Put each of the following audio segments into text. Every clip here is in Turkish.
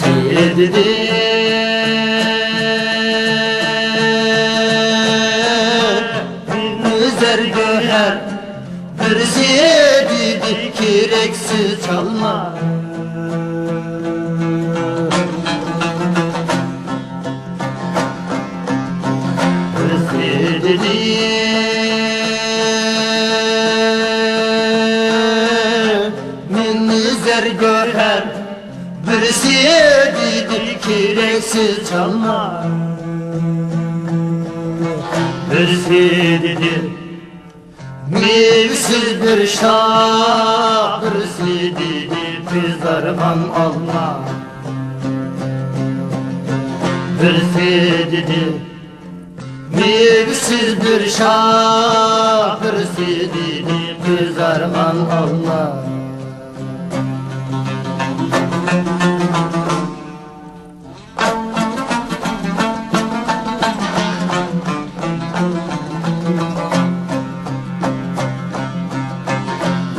Sevdi güzel göher, bir sevdi kireksiz çalma. Sevdi güzel göher, birisi dedi kireksiz çalma. Birisi dedi mevsiz bir şah, birisi dedi kızarman alma. Birisi dedi mevsiz bir şah, birisi dedi kızarman alma.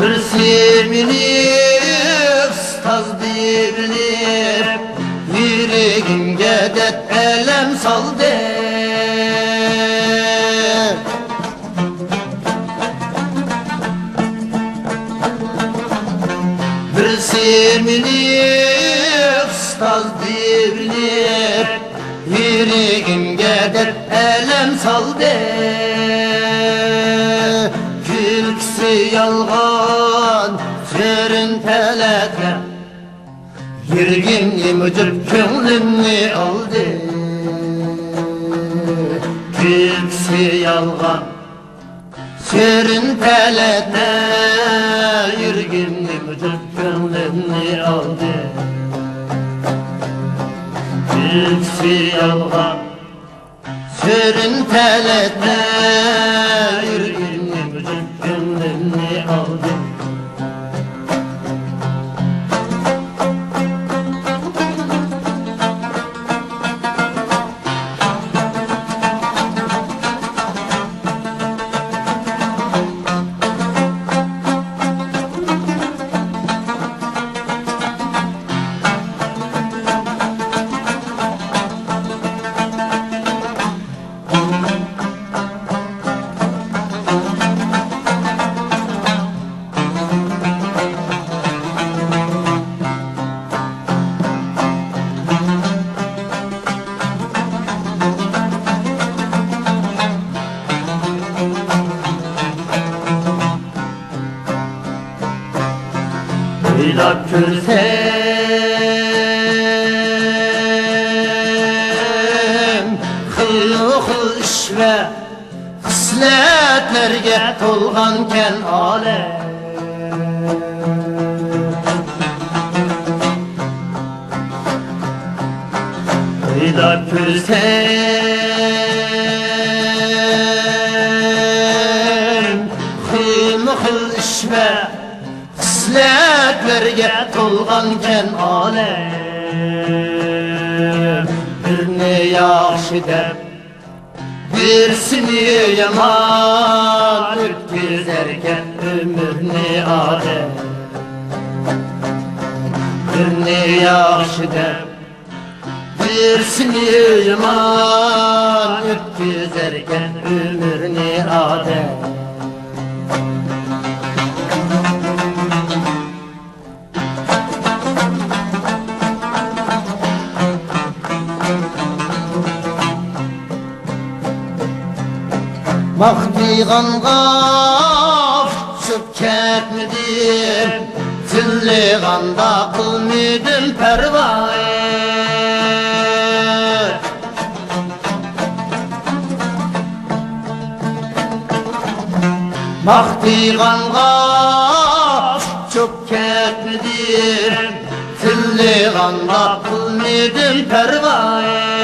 Bir sevinip, staz dirilip, yüreğimge dert elem saldı. Bir sevinip, staz dirilip, yüreğimge dert elem saldı. Külkisi yalgan, serin pelekler, yürgünlü mücüp könlümü aldı. Külkisi yalgan, serin pelekler, yürgünlü mücüp könlümü aldı. Külkisi yalgan, serin pelekler, yürgünlü mücüp könlümü aldı. Bilak kürsem hıyuhul iş ve hisletlerge tolganken alem. Bilak kürsem hıyuhul iş ve hisletlerge tolganken alem. Birini yaxşı dep, birisini yaman, ötküzerken ömürni alem. Birini yaxşı dep, birisini yaman, ötküzerken ömürni alem. Mahdiğanğa uçup ketmedim, Zilliğanda kılmedim pervayet. Mahdiğanğa uçup ketmedim, Zilliğanda kılmedim pervayet.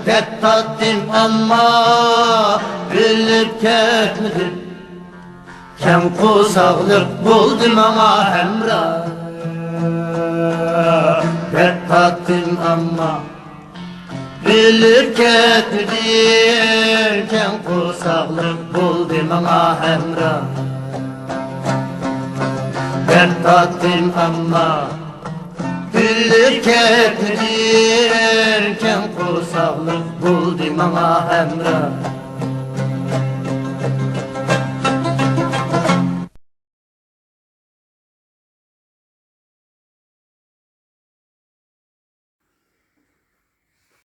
Tettattim ama bilip ketmedim, kem kusaqlık buldum ama hemrah. Tettattim ama Bilirken derken kusaklık buldu bana hemra. Ben tattım ama bilirken derken kusaklık buldu bana hemra.